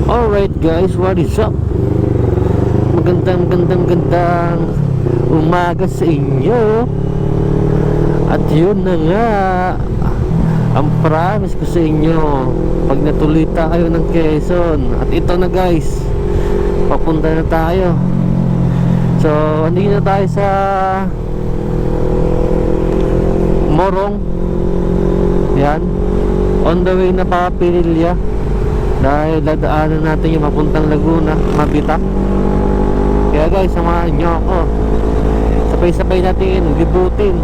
Alright guys, what is up? Magandang umaga sa inyo. At yun na nga, ang promise ko sa inyo, pag natuloy tayo ng Quezon, at ito na guys, papunta na tayo. So, andito na tayo sa Morong. Yan, on the way na Papilya. Dahil dadaanan natin yung mapuntang Laguna, Mabitak. Kaya guys, samahan nyo ako. Sabay-sabay natin libutin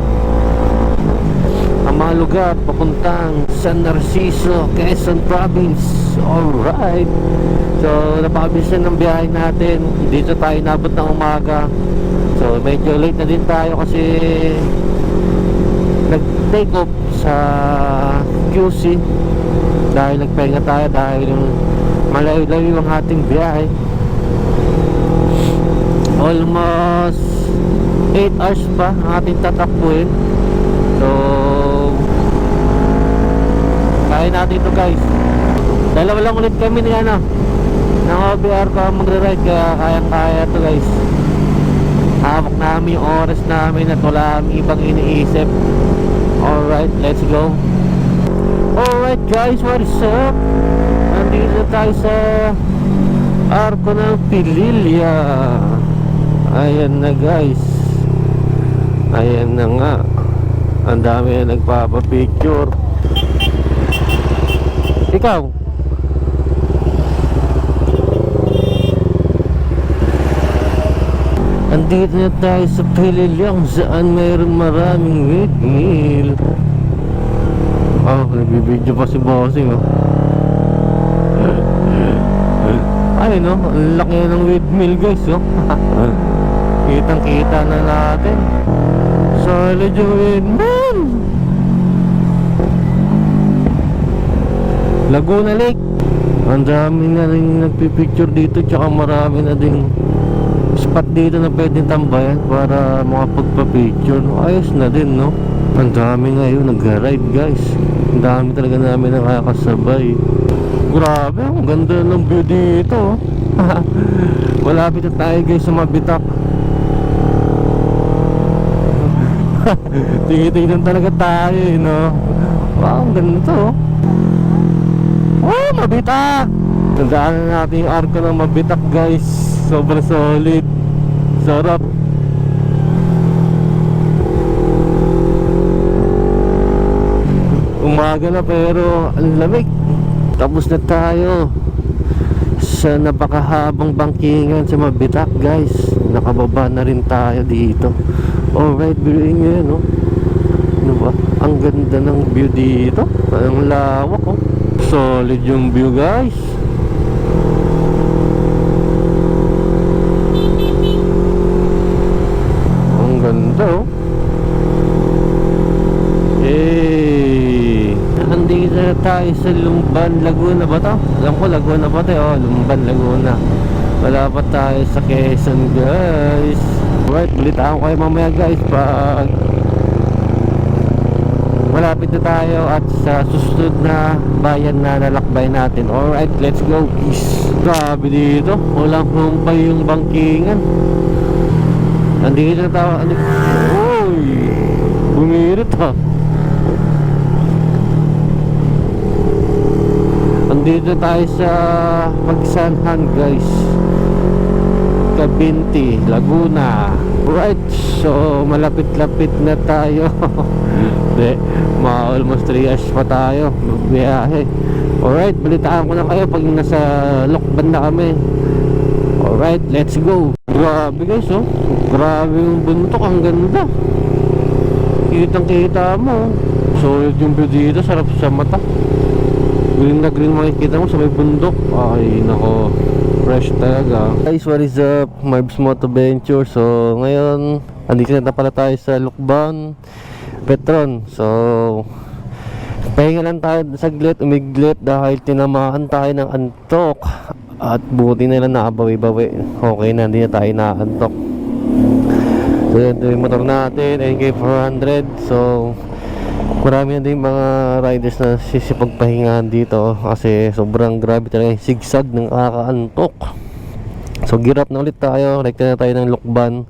ang mga lugar papuntang San Narciso, Quezon Province. Alright. So, napakabilis na ng biyahe natin. Dito tayo nabot ng umaga. So, medyo late na din tayo kasi nag-take off sa QC dahil nagpahinga tayo dahil malayo-layo ang ating biyahe. Almost 8 hours pa ang ating tatakbuhin. So kaya natin ito guys. Dalawa lang ulit kami ng OBR ko magre-ride, kaya kayang-kaya ito guys. Hawak namin yung oras namin at wala kami ibang iniisip. Alright, let's go. Alright guys, what is up? Nandito tayo sa Arco ng Pililya. Ayan na guys. Ayan na nga. Ang dami na nagpapapicture. Ikaw? Andito na tayo sa Pililya kung saan mayroon maraming windmill. Oh, nagbibidyo pa si Bossing, oh. Ay, no? Ang laki ng windmill, guys, oh. Kitang-kita na natin. Solid yung windmill. Laguna Lake. Ang dami na rin nagpipicture dito, tsaka marami na din spot dito na pwedeng tambayan para makapagpa-picture. Ayos na din, no? Ang dami ngayon nag-ride guys. Ang dami talaga namin nakakasabay. Grabe, ang ganda ng view dito. Malapit na tayo guys sa Mabitak. Tingin-tingin talaga tayo, no? Wow, ang ganda. Oh, Mabitak! Tandaan na natin yung arko ng Mabitak guys. Sobrang solid. Sarap. Umaga na pero ang lamig. Tapos na tayo sa napakahabang bangkingan sa Mabitak guys. Nakababa na rin tayo dito. Alright, biruin nyo yan, no? Ano ba? Ang ganda ng view dito. Ang lawak, oh. Solid yung view guys. Ang ganda, oh. Nandito na tayo sa Lumban, Laguna ba ito? Alam ko Laguna ba ito? Oh, Lumban, Laguna. Wala pa tayo sa Quezon guys. Alright, balitaan ko kayo mamaya guys pag malapit na tayo at sa susunod na bayan na nalakbay natin. Alright, let's go guys. Grabe dito, walang humpay yung bangkingan. Nandito na tayo. Uy, bumirit ha. Dito tayo sa Magsanhan guys, Cabinti, Laguna. Right, so malapit-lapit na tayo. Hindi, almost 3 hours pa tayo magbiyahe. Alright, balitaan ko na kayo pag nasa Lokban na kami. Alright, let's go. Grabe guys, oh. Grabe yung buntok, ang ganda. Kitang-kita mo. Solid yung view dito, sarap sa mata. Green na green makikita mo sa may bundok. Ay nako, fresh talaga guys. What is up, Marbs Moto Venture. So ngayon andito na pala tayo sa Lukban Petron. So pahinga lang tayo saglit, umiglit dahil tinamaan tayo ng antok. At buti na lang nakabawi-bawi. Okay na, hindi na tayo naantok. So ito yung motor natin, NK400. So Marami na din mga riders na sisipagpahingahan dito kasi sobrang grabe talaga yung sigsag ng kakaantok. So gear up na ulit tayo. Rekta na tayo ng Lukban.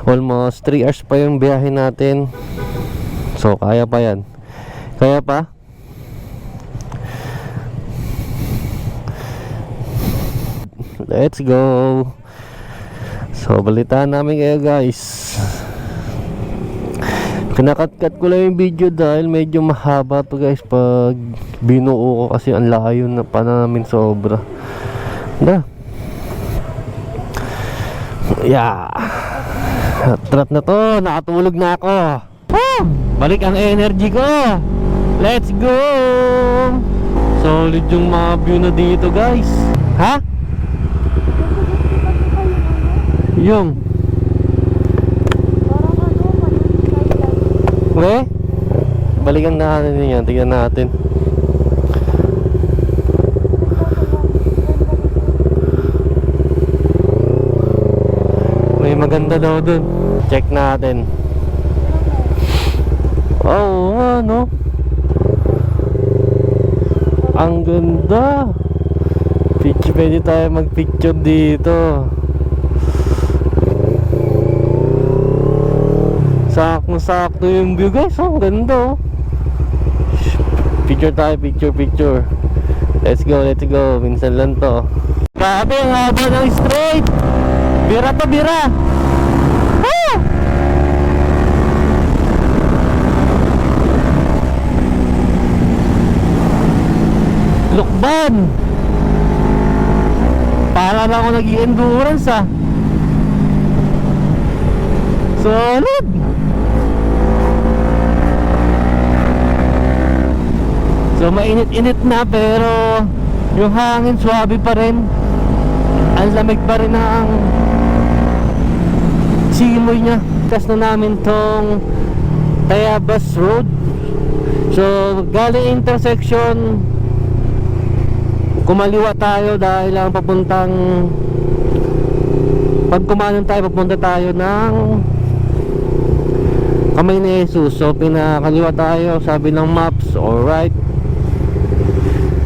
Almost 3 hours pa yung biyahe natin. So kaya pa yan. Kaya pa. Let's go. So balitaan namin kayo guys. Kinakat-cut ko lang yung video dahil medyo mahaba to guys pag binuo ko kasi ang layo na pa namin sobra. Yeah. Trap na to, nakatulog na ako. Balik ang energy ko. Let's go. Solid yung mga view na dito guys. Ha? Yung balikan natin yan, tingnan natin. May maganda daw dun. Check natin. Oo nga no. Ang ganda. Pwede tayo mag-picture dito. Sakto yung view guys. Ang ganda oh. Picture tayo, picture. Let's go. Minsan lang to. Grabe, ang haba ng straight. Bira to, bira. Ah! Lukban. Para na ako nag-i-endurance ah. Solid. So mainit-init na pero yung hangin swabe pa rin. Ang lamig pa rin ang simoy niya. Kas na namin tong Tayabas Road. So galing intersection, kumaliwa tayo dahil ang papuntang, pag kumanan tayo papunta tayo ng Kamay ni Jesus. So pinakaliwa tayo, sabi ng maps. Alright,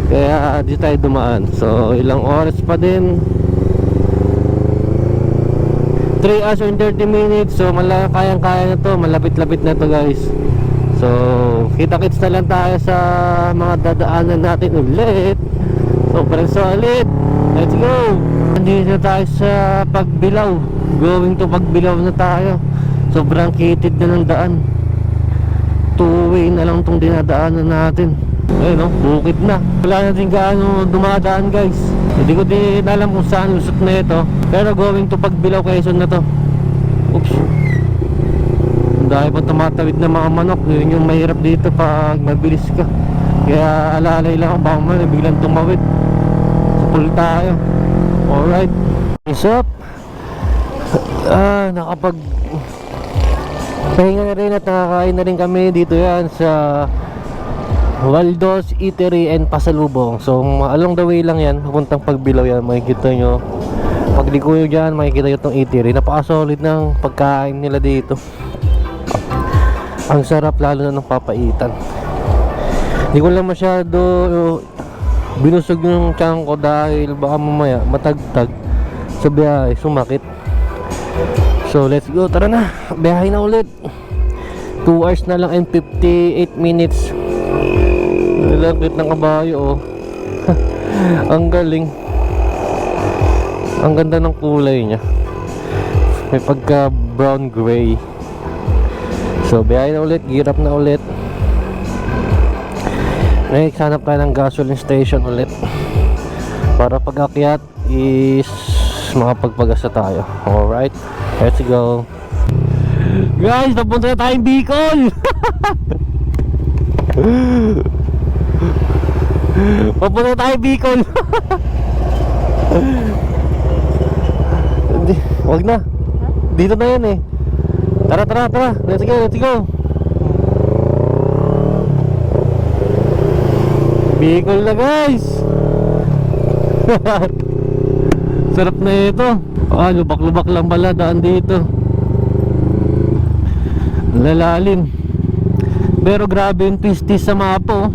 kaya di tayo dumaan. So ilang oras pa din, 3 hours and 30 minutes. So kayang-kaya na to, malapit-lapit na to guys. So kita-kits na lang tayo sa mga dadaanan natin ulit. Sobrang solid. Let's go. Nandito na tayo sa Pagbilao. Going to Pagbilao na tayo. Sobrang kitid na ng daan. 2-way na lang tong dinadaanan natin. Ayun no, bukid na. Wala na din gaano dumadaan guys. Hindi ko din alam kung saan lusot na ito. Pero going to Pagbilao, Quezon na to. Oops. Dahil pa tumatawid na mga manok. Yun yung mahirap dito pag mabilis ka. Kaya alalay lang ako, baka man biglang tumawid. Supul tayo. Alright. What's up? Nakapag pahinga na rin at nakakain na rin kami dito yan sa Waldo's Eatery and Pasalubong. So along the way lang yan, papuntang Pagbilao yan. Makikita nyo, pagliko nyo dyan, makikita nyo itong eatery. Napaka-solid ng pagkain nila dito. Ang sarap, lalo na ng papaitan. Hindi ko lang masyado binusog yung tiyan ko dahil baka mamaya matagtag sa biyahe, sumakit. So let's go, tara na, biyahe na ulit. 2 hours na lang and 58 minutes. Nilapit ng kabayo oh. Ang galing. Ang ganda ng kulay niya. May pagka brown gray. So biyahe na ulit, gear up na ulit. Next, hanap tayo ng gasoline station ulit para pag akyat is makapagpagasa tayo. Alright, let's go. Guys, napunta na tayong Bicol. Papunta na tayong Bicol. Wag na, dito na yan eh. Tara, let's go. Bicol na guys. Sarap na ito. Lubak-lubak lang pala daan dito. Lalalim. Pero grabe yung twisty sa mapa, oh.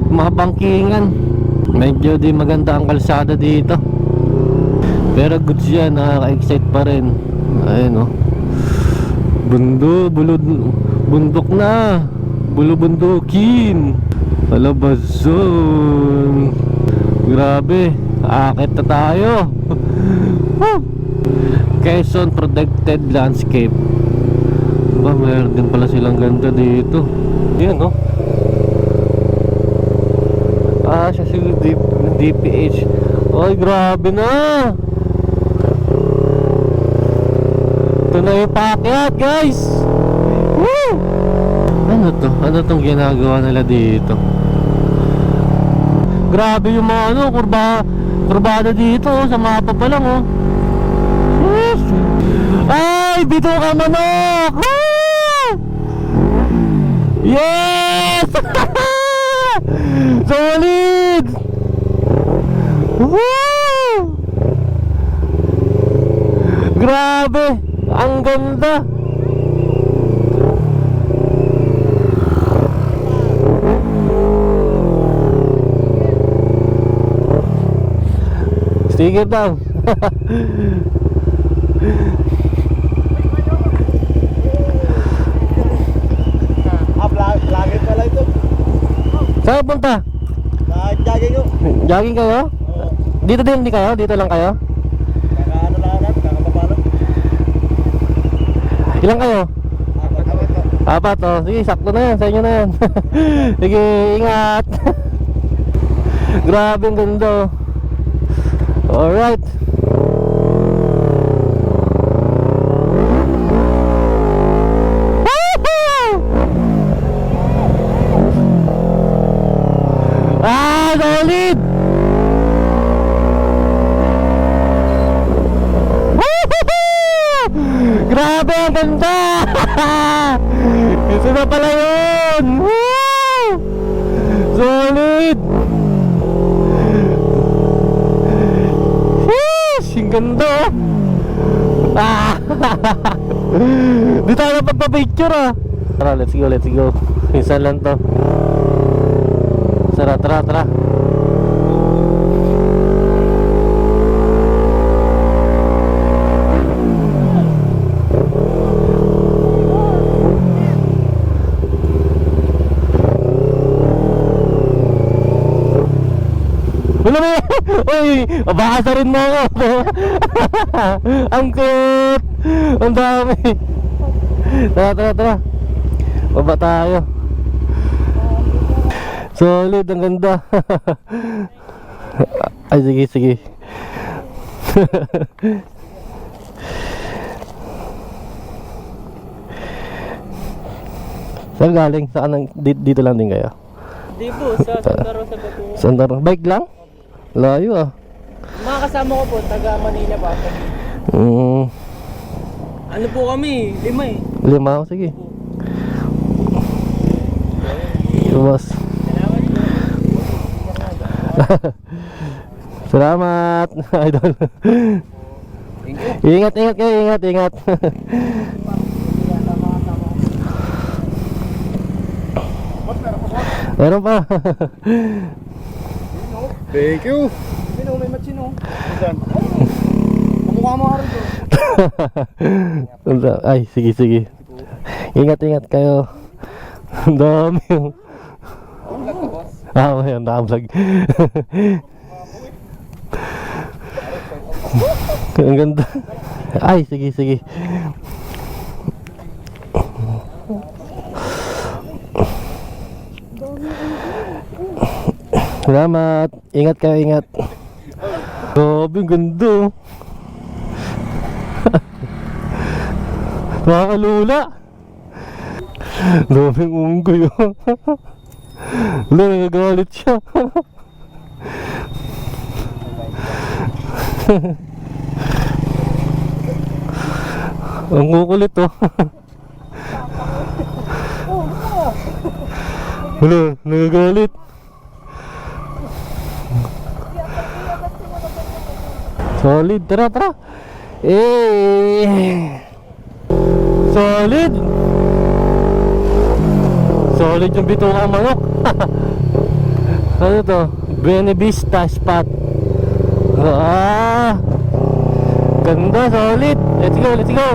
Mga bangkingan. Medyo di maganda ang kalsada dito. Pero goods yan, nakaka-excite pa rin. Ayun, oh. Bundok na. Bulubundukin. Palabazon. Grabe, aakit na tayo. Quezon Protected Landscape. Ba, mayroon din pala silang ganda dito. Yan, no? Siya si DPH. Ay, grabe na. Ito na yung paakyat, guys. Woo! Ano to? Ano tong ginagawa nila dito? Grabe yung mga kurbada dito, oh. Sa mapa pa lang, oh. Ay, bito ka manok! Woo! Yes! Solid! Woo! Grabe! Ang ganda! Sticker daw. Vlogger pala ito. Saan punta? Jogging yun. Jogging kayo? Oo. Dito din, hindi kayo? Dito lang kayo? Kakaano lang natin, kakapapalo. Ilang kayo? Apat. 4, oh. Sige, sakto na yan, sa inyo na yan. Sige, ingat. Grabe ang ganda, oh. Alright. Solid! Grabe, ang ganda! Ito na pala yun! Woo! Solid! Sheesh! Ang ganda, oh! Di tayo pagpapicture, ah! Tara, let's go, let's go. Minsan lang to. Tara, tara, tara. Wala mo yan! Uy! Abasa rin mo ako! Ang cute! Ang dami! Tara, tara, tara! Baba tayo! Solid! Ang ganda! Ay, sige, sige! Saan galing? Saan? Dito lang din kayo? Hindi po, sa Santa Rosa po po. Santa Rosa? Bike lang? Layo, ah. Mga kasama ko po, taga Manila pa ako. Ano po kami? 5 eh. 5? Sige. Mas. Salamat, idol. Ingat, ingat kayo, ingat, ingat. Meron pa. Thank you. Sino, may matsino. Saan? Kumukha mo ka rin. Ay, sige, sige. Ingat, ingat kayo. Ang dami yung... May naka-vlog. Ang ganda. Ay, sige, sige. Salamat. Ingat kayo, ingat. Grabe, ang ganda. Nakakalula. Daming unggoy. Wala, nagagalit siya. Ang kukulit, oh. Wala, nagagalit. Solid, tara, tara. Solid. Solid yung bituka manok. Ano to? Buenavista spot. Ganda, solid. Let's go, let's go.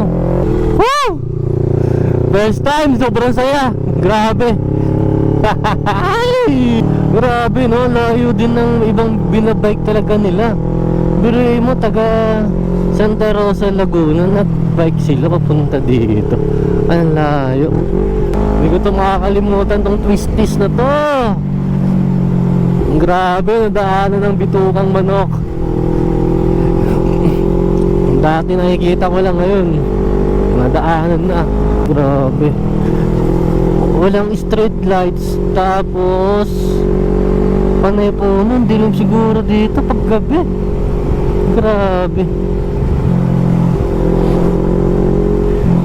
Woo! First time, sobrang saya. Grabe. Grabe, no? Layo din ng ibang binabike talaga nila. Biruin mo, taga Santa Rosa, Laguna, nag-bike sila papunta dito. Ang layo. Hindi ko ito makakalimutan tong twisties na to. Grabe, nadaanan ng bitukang manok. Dati nakikita ko lang ngayon, nadaanan na. Grabe. Walang street lights. Tapos panay po nun, dilim siguro dito pag gabi. Grabe.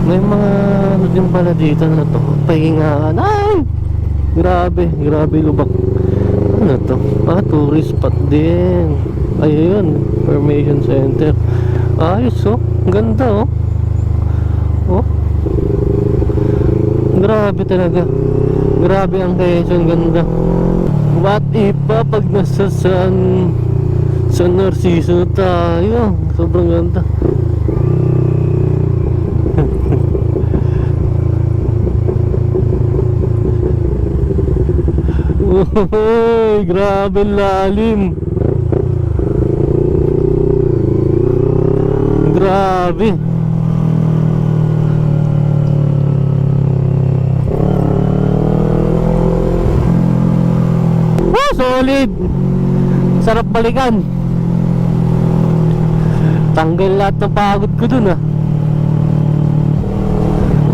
May mga ano din pala dito na to, pahingaan. Ay! Grabe, grabe lubak. Ano to? Tourist spot din. Ayun, Information Center. Ayos, oh. Ganda, oh. Oh. Grabe talaga. Grabe ang Quezon, ganda. What if pa pag nasa San Narciso tayo? Sobrang ganda. Uy, grabe lalim. Grabe. Solid. Sarap balikan. Tanggal lahat ng pagod ko dun, ah.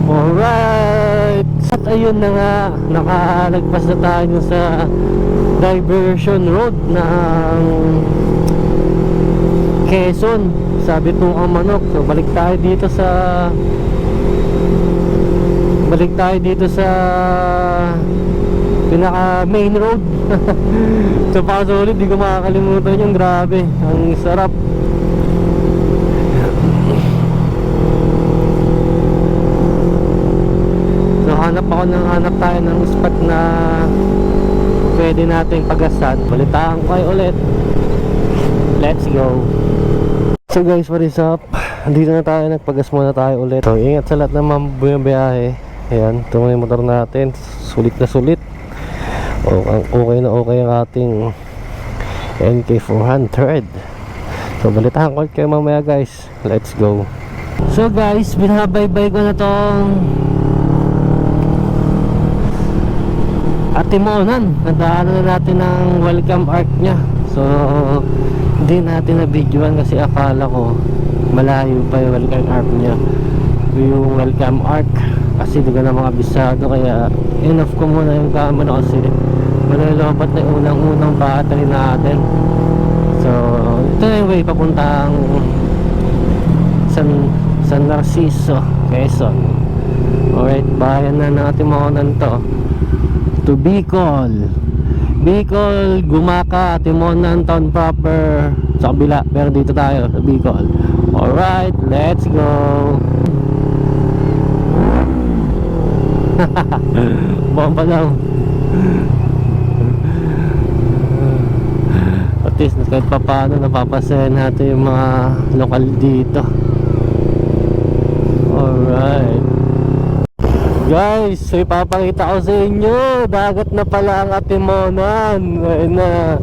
Alright. At ayun na nga, nakalagpas na tayo sa diversion road ng Quezon, sabi po ang manok. So balik tayo dito sa pinaka main road. So solid, di ko makakalimutan yung grabe, ang sarap. So hanap tayo ng spot na pwede nating pagasan. Balitaan ko kayo ulit. Let's go. So guys, what is up? Dito na tayo, nagpagas muna tayo ulit. So ingat sa lahat ng mga bumibiyahe. Ayan, ito yung motor natin. Sulit na sulit. Okay na okay ang ating NK400. So balitahan ko kayo mamaya guys. Let's go. So guys, binabaybay ko na tong Atimonan. Nadaanan na natin ang welcome arc nya. So hindi natin na-videoan kasi akala ko malayo pa yung welcome arc nya, yung welcome arc, kasi di ko na mga bisado, kaya enough ko muna yung camera kasi malalobat na yung unang battery natin. So ito na yung way papuntang San Narciso, Quezon. Alright, bayan na natin Atimonan to Bicol, Gumaka, Atimonan town proper sa kabila, pero dito tayo sa Bicol. Alright, let's go. Bomba lang. At least kahit pa paano napapasayan natin yung mga lokal dito. Alright guys, so ipapakita ko sa inyo, dagat na pala ang Atimonan. Ayun na.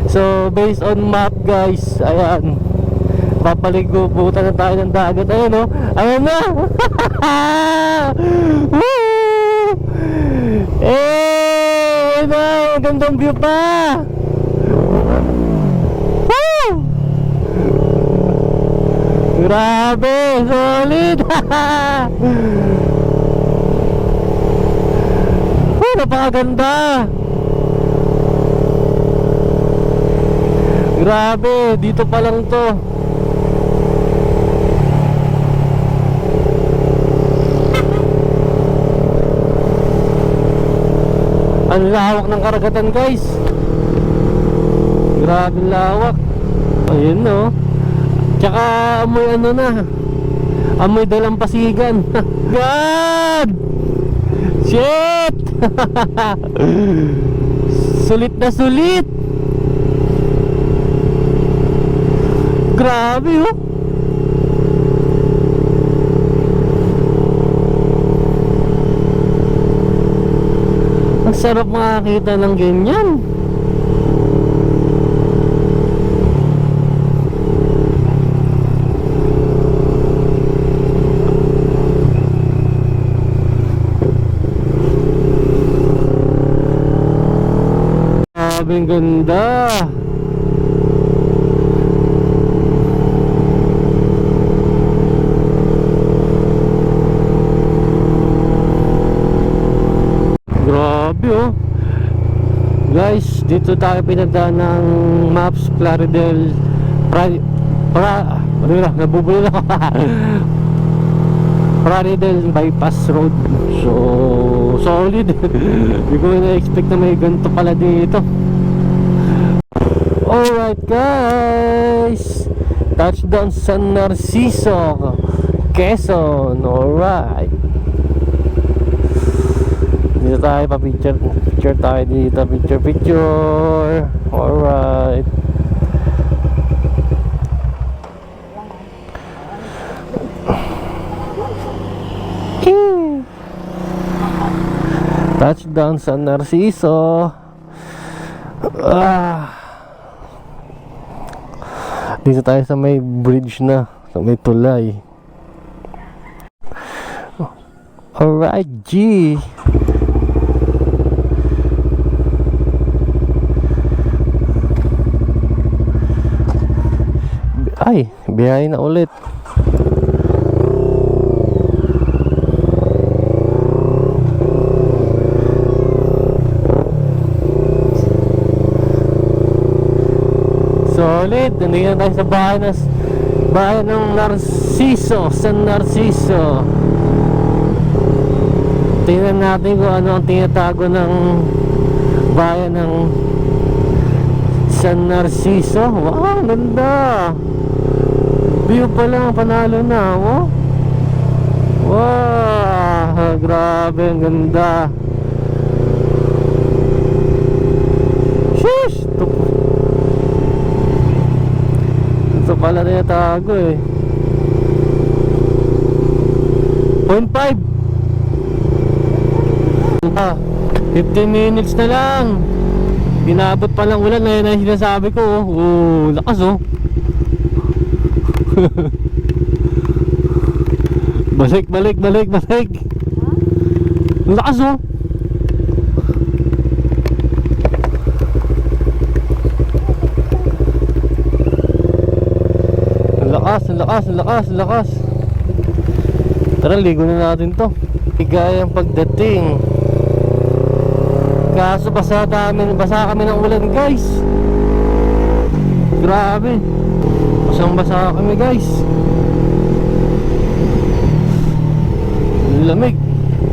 So based on map guys, ayan, papaligubutan na tayo ng dagat. Ayun, oh, ayan na. Woo! Ayun na, gandang view pa. Woo! Grabe, solid. Napakaganda. Grabe, dito pa lang to. Ang lawak ng karagatan guys. Grabe lawak. Ayun, no. Tsaka amoy ano na, amoy dalampasigan. God! Shit! Sulit na sulit! Grabe oh! Ang sarap makakita ng ganyan. Ang ganda. Grabe oh. Guys, dito tayo pinadaan ng Maps Plaridel nabubulol ako. Plaridel Bypass Road. So, solid. Hindi ko na-expect na may ganito pala dito. Alright guys, touchdown San Narciso, Quezon. Alright, dito tayo pa-picture tayo dito, picture. Alright, touchdown San Narciso. Dito tayo sa may bridge na, sa may tulay. Alright G. Ay, biyahe na ulit. Solid, nandito tayo sa bahay ng Narciso, San Narciso. Tingnan natin kung ano ang tinatago ng bayan ng San Narciso. Wow, ganda. View pa lang, panalo na. Oh. Wow, grabe, ang ganda. Sheesh, ito pala na tago eh. 0.5. 15 minutes na lang. Pinabot pa lang ulan. Ngayon na sinasabi ko oh. Oh, lakas oh. Balik. Lakas oh. Lakas. Tara, ligo na natin to. Higayang pagdating. Kaso basa kami ng ulan guys. Grabe. Basang-basa kami guys. Lamig.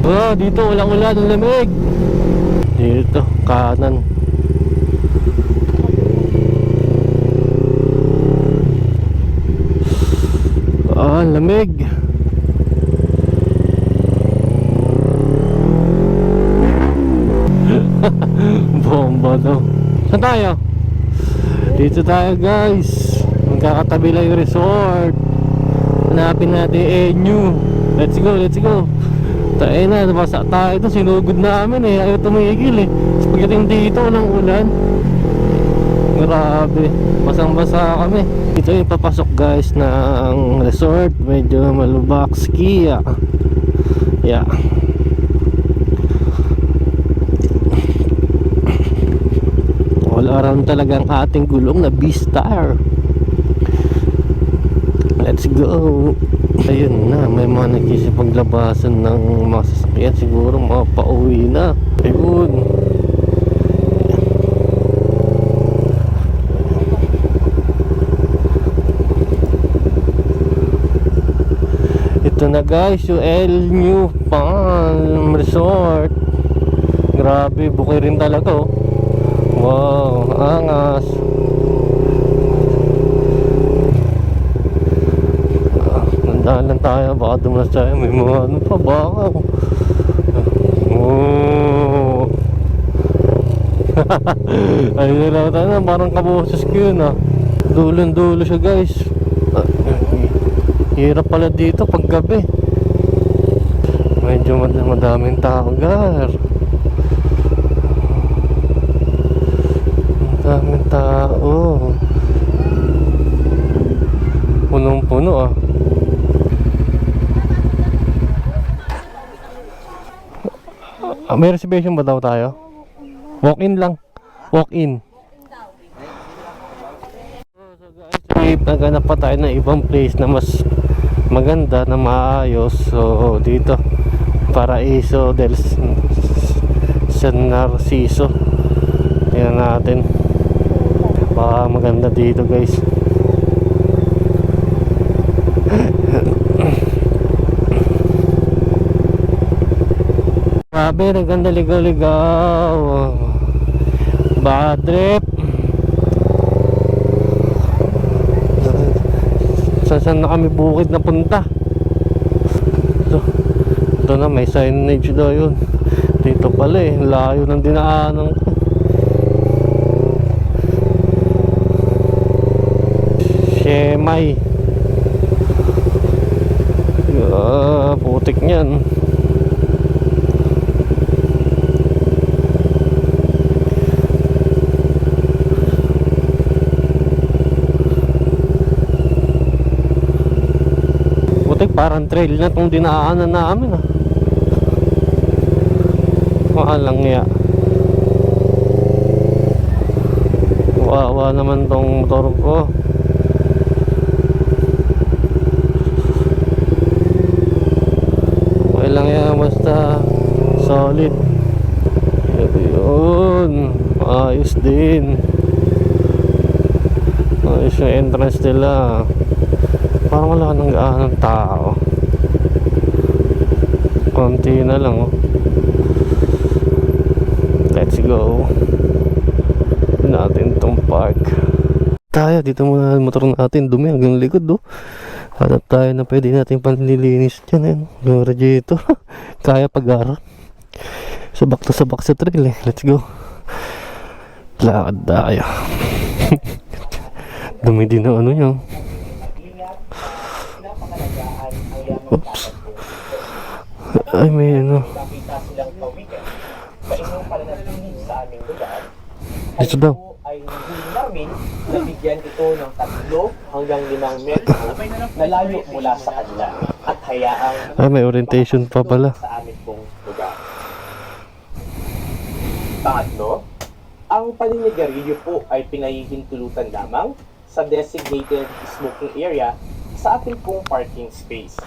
Oh, dito walang ulan, lamig. Dito, kanan. Lamig. Bomba daw. Saan tayo? Dito tayo guys. Magkakatabi lang yung resort. Hanapin natin Enyu. Let's go. Tayo na, nabasa tayo ito. Sinugod namin eh. Ayaw tumigil eh. Pagdating dito, walang ulan. Grabe. Basang-basa kami. Ito yung papasok guys ng resort. Medyo malubak. Ski. Yeah. All around talagang ating gulong na B-Star. Let's go. Ayun na, may mga nagsisipaglabasan ng mga sasakyan. Siguro mga pauwi na. Ayun. Ito na guys, yung El New Palm Resort. Grabe, bukay rin talaga oh. Wow, angas. Nandahan lang tayo, baka dumas tayo. May mga ano pa, baka Ayun na lang, parang kaboses ko yun ah. Dulo siya guys. Hirap pala dito pag gabi. Medyo madaming tao gar. Madaming tao. Punong-puno ah. May reservation ba daw tayo? Walk-in lang. Walk-in. So guys, naghanap pa tayo ng ibang place na mas maganda, na maayos. So dito, Paraiso del San Narciso. Tingnan natin. Baka maganda dito guys. Grabe, naganda ligaw-ligaw. Bad trip. Saan na kami bukid na punta? Ito na, may signage daw yun. Dito pala eh, layo ng dinaanan ko. Shemay. Putik niyan. Parang trail na itong dinaanan namin ah. Maalang nga. Wawa naman tong motor ko. Okay lang yan, basta solid. Yun, ayos din. Ayos yung entrance nila. Parang wala nang gaanong tao. Konti na lang oh. Let's go. Natin tong park. Tayo dito muna ang motor natin. Dumi hanggang likod oh. Hanap tayo na pwede natin panlilinis dyan eh. Yung radiator. Kaya pag-aral. Sabak to sabak sa trail eh. Let's go. Lakad tayo. Dumi din ang ano nyo. Oops. Ay, may ano. Dito daw. Ay hindi namin nabigyan ito ng 3 hanggang 5 metro na layo mula sa kanila at hayaang Ay, may orientation pa pala. sa amin pong lugar. Pangatlo, ang paninigarilyo po ay pinahihintulutan lamang sa designated smoking area sa ating pong parking space.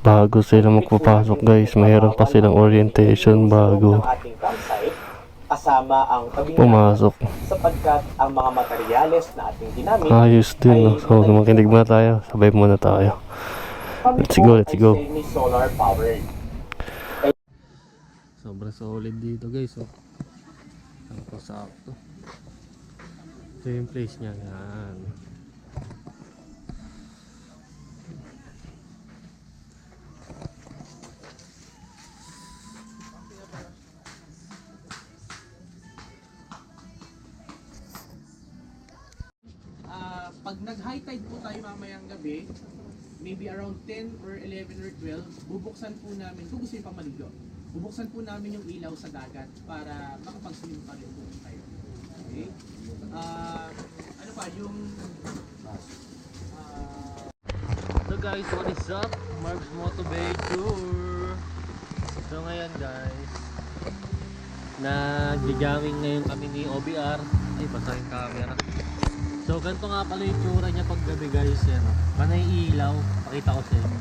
Bago sila magpapasok guys, mayroon pa silang orientation bago Ng ating campsite, kasama ang tabing pumasok. sapagkat ang mga materyales na ating ginamit Ayos din no? So makinig muna tayo, sabay muna tayo. Let's go, let's go. Solar powered. Sobrang solid dito guys oh. Sakto. Ito yung place niya. Yan. Pag nag-high tide po tayo mamayang gabi, maybe around 10 or 11 or 12, bubuksan po namin, kung gusto nyo pa maligo, bubuksan po namin yung ilaw sa dagat para makapag-swim pa rin po tayo. Okay? Ano pa, yung... So guys, what is up? Mark's Moto Bay Tour. So ngayon guys, nag-jamming ngayon kami ni OBR. Ay, basta yung camera. So ganito nga pala yung tsura niya pag gabi guys. Yan, panay ilaw. Pakita ko sa inyo.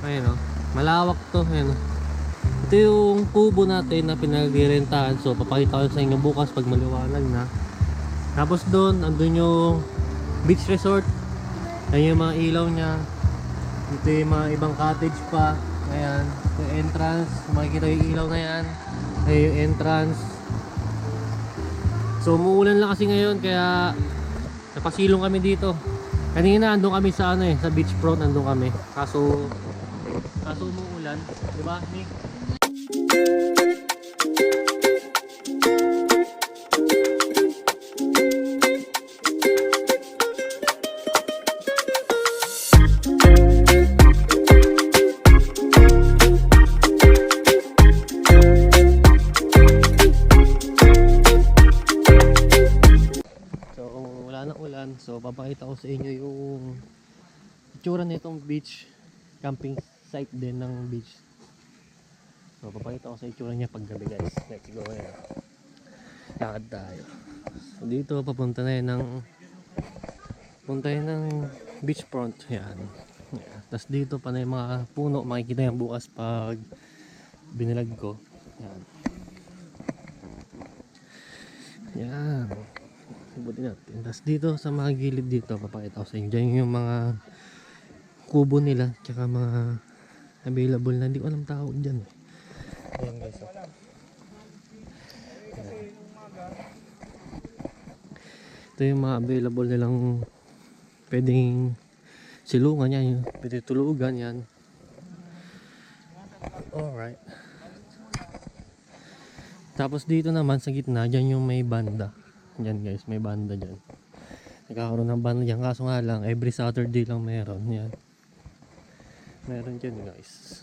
Ayun o, malawak to. Ayun o. Ito yung kubo natin na pinag-rentahan. So papakita ko sa inyo bukas pag maliwanag na. Tapos doon, andun yung beach resort. Ayan yung mga ilaw niya. Ito yung mga ibang cottage pa. Ayan, ito yung entrance. Makikita yung ilaw na yan. Ayan yung entrance. So umuulan lang kasi ngayon kaya napasilong kami dito. Kanina andun kami sa ano sa beachfront andun kami. Kaso umuulan, 'di ba, Nick? So papakita ko sa inyo yung itsura nitong beach, camping site din ng beach. So papakita ko sa itsura niya pag gabi guys. Let's go ayan. Lakad tayo. So dito papunta na yan ng beachfront. Yan. Yan. Tapos dito pa na yung mga puno, makikita yan bukas pag binilag ko. Yan. Yan. Ibutin natin. Tapos dito sa mga gilid dito, papakita ko sa inyo. Diyan yung mga kubo nila, tsaka mga available na. Hindi ko alam tao dyan. Ayan guys. Oh. Ayan. Ito yung mga available nilang pwedeng silungan yan. Pwede tulugan yan. Alright. Tapos dito naman sa gitna, dyan yung may banda. Dyan guys, may banda dyan. Nagkakaroon ng banda dyan. Kaso nga lang, every Saturday lang meron. Yan. Meron dyan guys.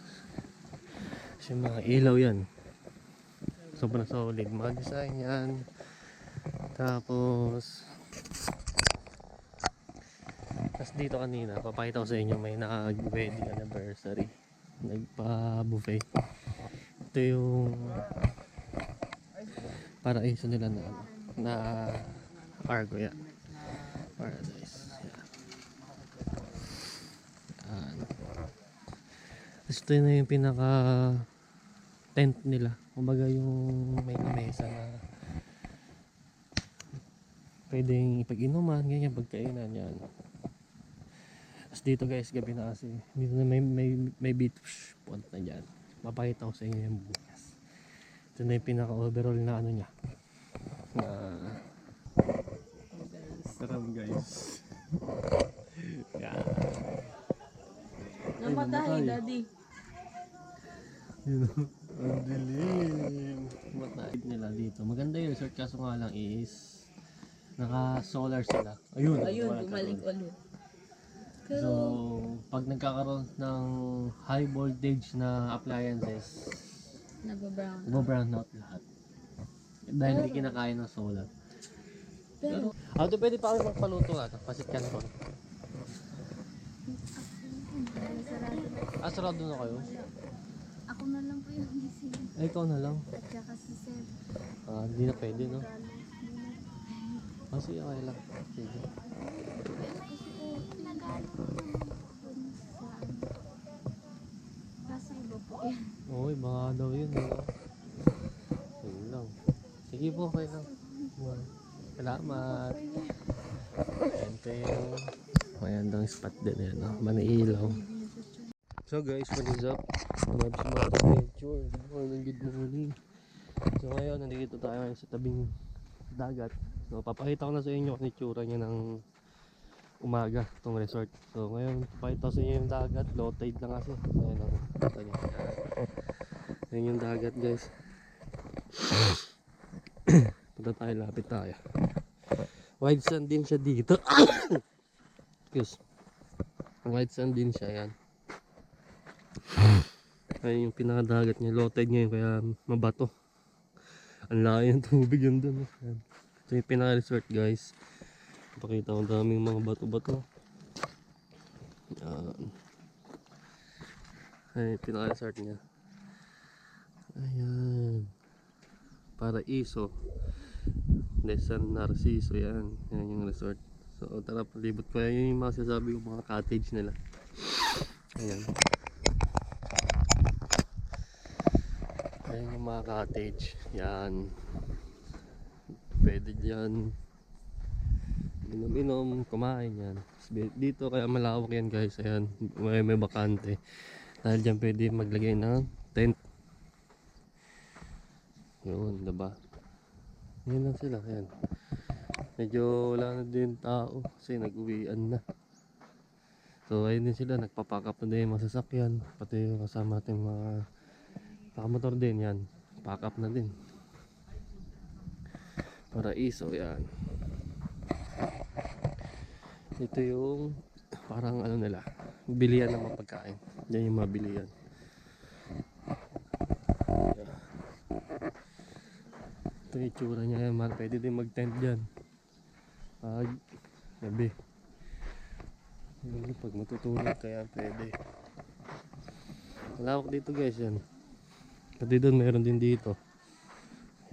Kasi mga ilaw yan. Sobrang solid. Mga design yan. Tapos dito kanina, papakita ko sa inyo may nag-wedding anniversary. Nagpa-buffet. Ito yung paraiso nila na cargo yan. Paradise. Yan. Tapos ito na yung pinaka tent nila. Kumbaga yung may lamesa na pwedeng ipag-inuman, ganyan, pagkainan yan. Tapos dito guys, gabi na kasi. Dito na may beach point na dyan. Mapakita ko sa inyo yung bukas. Ito na yung pinaka-overall na ano niya. Sarap guys. Yan. Namatay, daddy. Yun o. Ang dilim. Matahid nila dito. Maganda yung resort kaso nga lang is naka-solar sila. Ayun. Bumalik ulit. So, pag nagkakaroon ng high voltage na appliances, nag-brown out lahat. Dahil hindi kinakaya ng solar. Pero, ito pwede pa kami magpaluto nga. Pasit canton. Sarado na kayo? Ako na lang po yung gising. Ay, ikaw na lang. At saka si Sir. Hindi na pwede, no? Sige, okay lang. Sige. Kasi po, nag-ano po dun sa nasa iba po yan. Oo, baka daw yun, no? Sige lang. Sige po, okay lang. Salamat. Ito yung magandang spot din yan, no? Manilaw. So guys, what is up? Mga adventure. Good morning, good morning. So ngayon, nandito tayo ngayon sa tabing dagat. So papakita ko na sa inyo kung itsura niya ng umaga itong resort. So ngayon, papakita ko sa inyo yung dagat. Low tide lang kasi. Ayan o. Ayan yung dagat guys. Punta tayo, lapit tayo. White sand din siya dito. Excuse. White sand din siya, yan. Ayun yung pinakadagat niya. Low tide ngayon kaya mabato. Ang laki ng tubig yun dun. Ito yung pinaka-resort guys. Pakita ko daming mga bato-bato. Yan. Ayun yung pinaka-resort niya. Ayan. Paraiso de San Narciso. Yan. Yan yung resort. So tara, palibot ko. Yan yung mga sasabi ko, mga cottage nila. Ayan. Ayan yung mga cottage. Yan. Pwede dyan inom-inom, kumain yan. Dito kaya malawak yan guys. Ayan, may bakante. Dahil dyan pwede maglagay ng tent. Yun, diba? Yan lang sila. Ayan. Medyo wala na din tao kasi nag-uwian na. So ayun din sila, nagpapack up na din yung masasakyan. Pati yung kasama natin mga nakamotor din yan. Pack up na din. Paraiso yan. Ito yung parang ano nila, bilihan ng mga pagkain. Yan yung mga bilihan. Ito yung itsura niya yan. Pwede din mag tent dyan. Pag Gabi. Pag matutulog kaya pwede. Malawak dito guys yan. Pati doon meron din dito.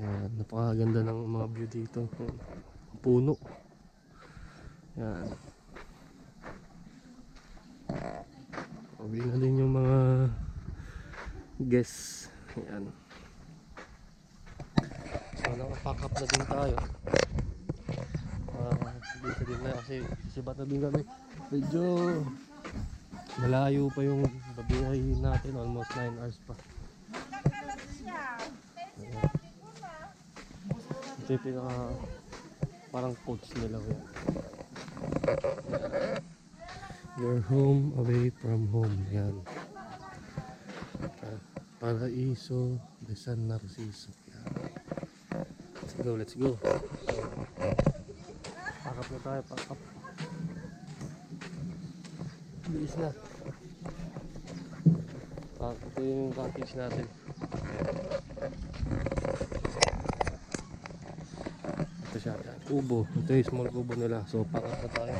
Yan, napakaganda ng mga view dito. Puno. Yan. Uwi na din yung mga guests. Yan. So nakapack up na din tayo. Dito din na kasi bata din kami. Medyo malayo pa yung babiyahin natin. Almost 9 hours pa. Ito yung pinaka parang coach nila. Your home away from home. Yan. Paraiso de San Narciso. Yan. Let's go. Pack up na tayo, pack up. Bilis na. Ito yung cottage natin. Ito siya, kubo. Ito yung small kubo nila. So pack up na tayo.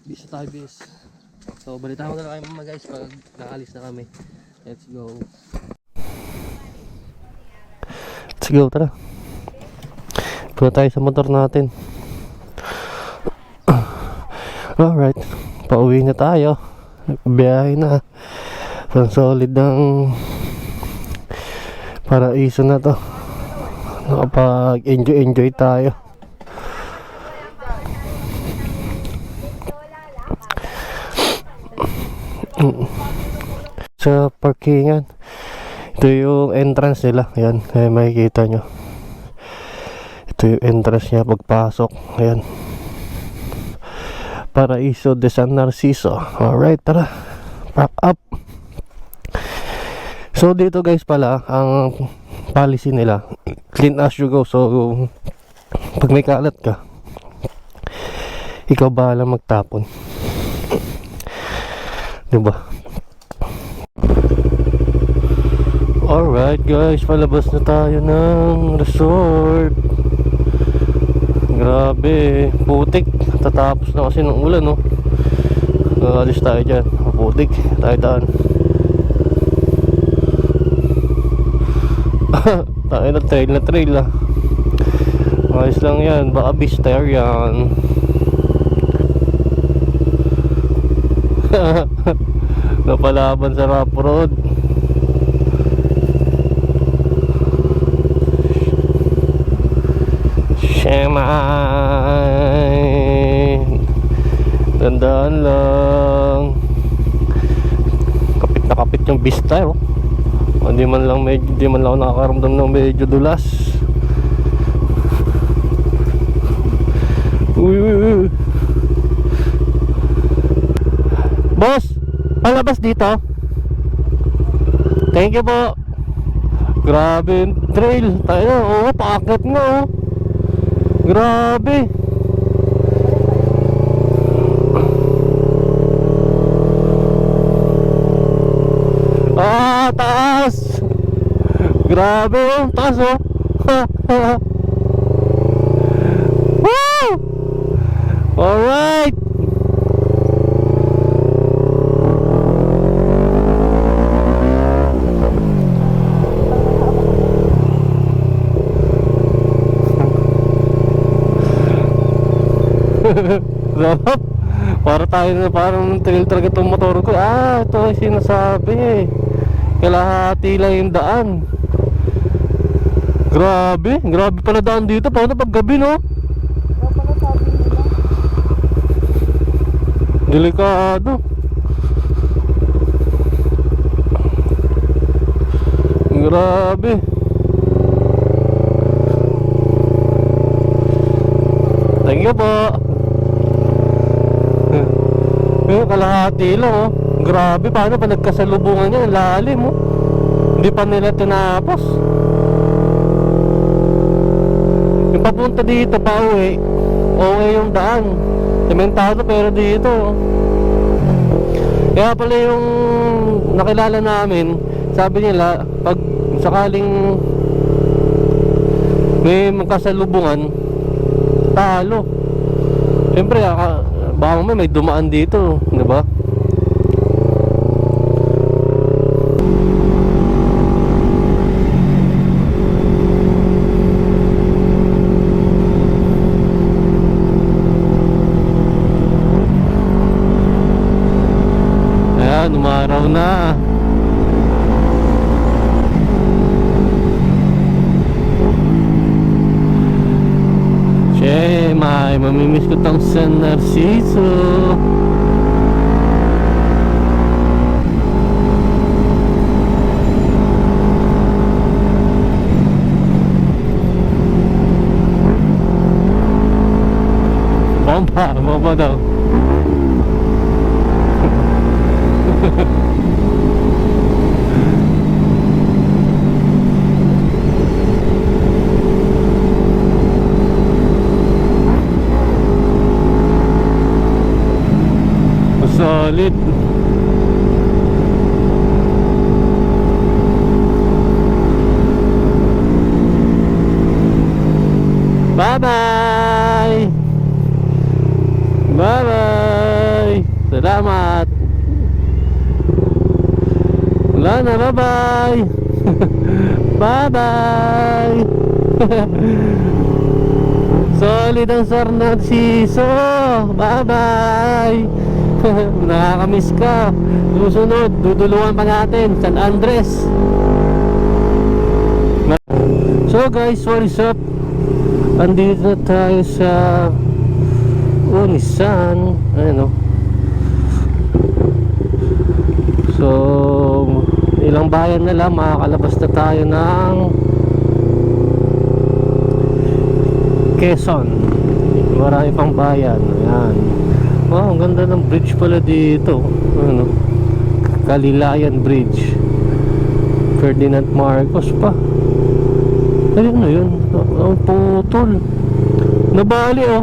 Bisa tayo bis. So balitaan ko na lang kayo mga guys pag nakalis na kami. Let's go. Let's go, tara. Punta tayo sa motor natin. Alright, pauwi na tayo. Biyahe na. So solid ng paraiso na to. Nakapag-enjoy tayo. Sa parkingan. Ito yung entrance nila. Ayan, makikita nyo. Ito yung entrance niya pagpasok. Ayan. Paraiso de San Narciso. Alright, tara. Pack up. So dito guys pala, ang policy nila, clean as you go. So pag may kalat ka, ikaw bahala magtapon. Diba? Alright guys, palabas na tayo ng resort. Grabe, putik. Tatapos na kasi ng ulan, no? Alis tayo dyan. Putik, tayo daan. Tayo na trail ah. Ayos lang yan, baka bister yan. Napalaban sa rough road. Shemay, tandaan lang, kapit na kapit yung vista, oh. Hindi man lang ako nakakaramdam ng medyo dulas. Uy. Boss, palabas dito. Thank you po. Grabe yung trail. Tayo, oh, paakyat nga, oh. Grabe. Taas. Grabe, oh, taas, oh. Woo! Alright. Sarap. Parang trail talaga itong motor ko. Ito ay sinasabi. Kalahati lang yung daan. Grabe pala daan dito. Paano pag gabi, no? Delikado. Grabe. Thank you po. Kalahati lang, oh. Grabe, paano pa nagkasalubungan niya? Lalim, oh. Hindi pa nila tinapos. Yung papunta dito pa uwi, okay yung daan. Sementado pero dito, oh. Kaya pala yung nakilala namin, sabi nila, pag sakaling may magkasalubungan, talo. Siyempre, baka may dumaan dito, di ba? Ayan, umaraw na. May mamimiss ko tong San Narciso. Bomba daw. Solid. Bye bye. Bye bye. Salamat. Wala na, bye bye. Bye bye. Solid ang San Narciso. Bye bye. Nakakamiss ka. Susunod, duduluan pa natin San Andres. So guys, what is up? Andito na tayo sa Unisan. Ayan o. So ilang bayan na lang, makakalabas na tayo ng Quezon. Marami pang bayan. Ayan. Wow, ang ganda ng bridge pala dito. Ano? Kalilayan Bridge. Ferdinand Marcos pa. Ay, ano yun? Ang putol. Nabali oh.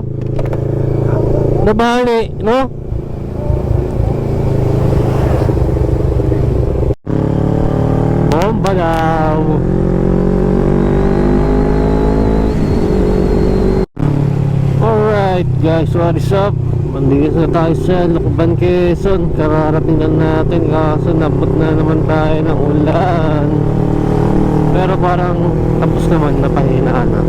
Nabali, no? Bomba daw. Alright guys, what is up? Mandito na tayo sa Lucban, Quezon. Kararating lang natin, kaso nabot na naman tayo ng ulan. Pero parang tapos naman, napahinaan na.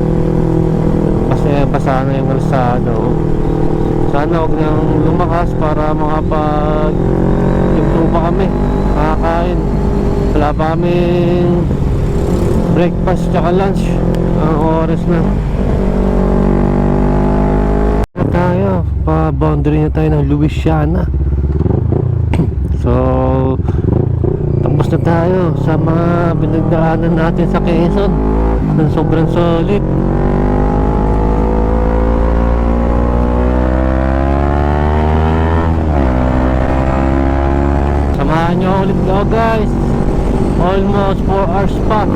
Kasi basa na yung kalsado. Sana huwag nang lumakas para makapag-improve pa kami. Makakain. Wala pa kaming breakfast tsaka lunch. Ang oras na tayo, pa-boundary na tayo ng Louisiana. So tapos na tayo sa mga pinagdaanan natin sa Quezon. Sobrang solid. Samahan nyo ulit ko guys. Almost 4 hours pa.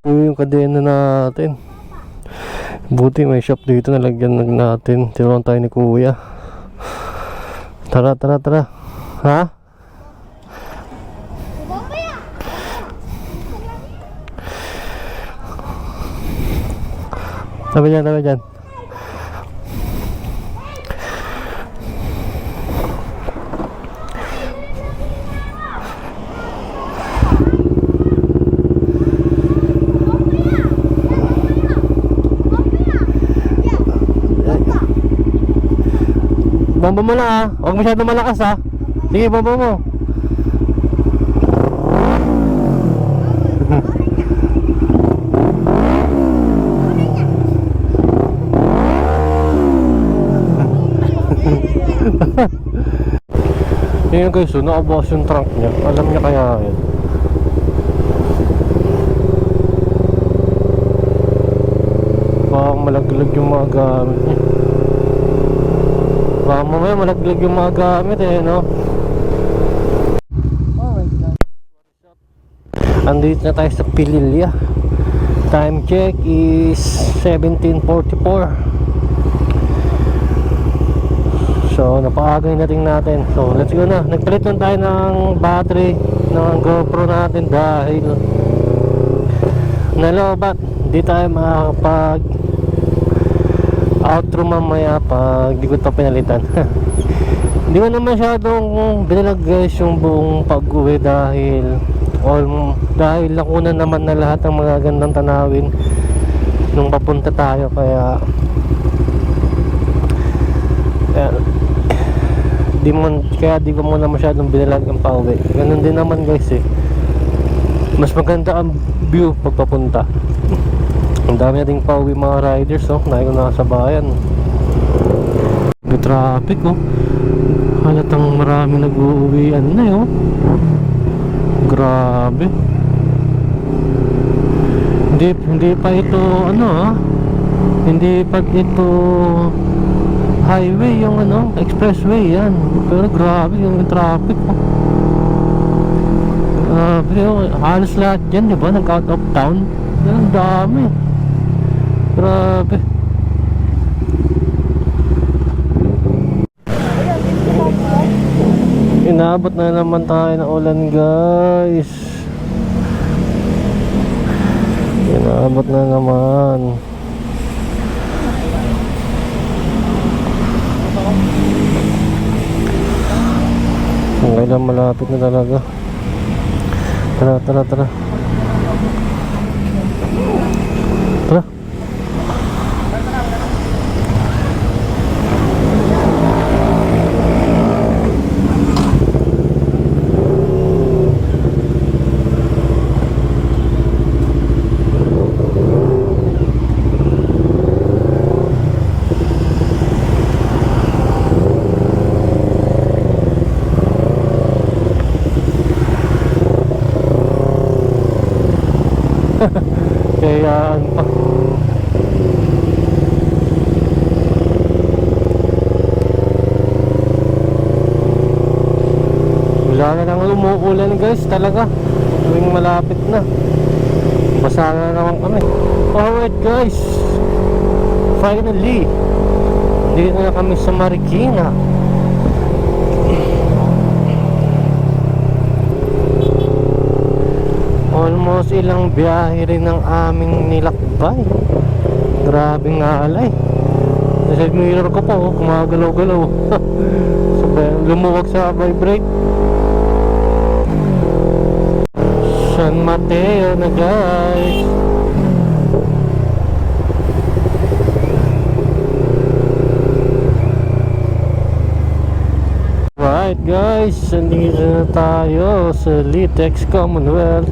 Yung kadena natin, buti may shop dito, nalagyan natin. Tinuruan tayo ni kuya. Tara. Ha? Sabi dyan. Bomba mo na ha. Huwag masyado malakas ha. Sige, bomba mo. Yan guys, so nakabukas yung trunk niya. Alam niya kaya yun. yung mga gamit niya. Baka mamaya malaglag yung mga gamit eh, no? Andito na tayo sa Pililya. Time check is 17:44. So napakagay natin natin. So let's go na. Nagpalit lang tayo ng battery ng GoPro natin dahil nalobat. Hindi tayo makakapag outro mamaya pag di ko ito pinalitan. Hindi ko na masyadong binalag guys yung buong pag-uwi dahil nakunan naman na lahat ng mga gandang tanawin nung papunta tayo, kaya di ko muna masyadong binalag ang pauwi. Ganun din naman guys eh, mas maganda ang view pagpapunta. Ang dami nating pauwi mga riders, oh. Nahin ko na sa bayan. May traffic, oh. Halatang marami nag-uuwian na, oh. Grabe. Hindi pa ito hindi pa ito highway, yung expressway yan. Pero grabe yung traffic, oh. Grabe, oh. Halos lahat dyan, diba? Nag-out of town. Ang dami. Grabe. Inabot na naman tayo ng ulan guys. Inabot na naman. Kailan malapit na talaga. Tara. Tara. Kayaan pa. Wala na lang umuulan guys talaga. Tuwing malapit na, basa na naman kami. Alright guys, finally dito na kami sa Marikina. Almost ilang biyahe rin ang aming nilakbay. Grabing alay. Sa mirror ko po, kumagalaw-galaw. Lumuwag sa vibrate. San Mateo na guys. Right guys, nandito na tayo sa Litex Commonwealth.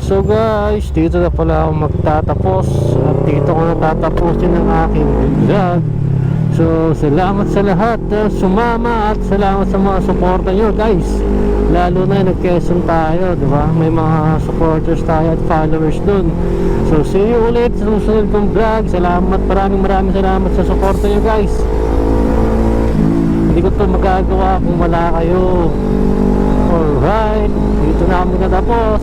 So guys, dito na pala ako magtatapos at dito ko natatapusin ang aking vlog. So salamat sa lahat na sumama at salamat sa mga suporta nyo guys. Lalo na nag-Quezon tayo, diba? May mga supporters tayo at followers dun. So see you ulit sa susunod kong vlog. Salamat, maraming salamat sa suporta nyo guys. Hindi ko to magagawa kung wala kayo. Alright, dito na ako magtatapos.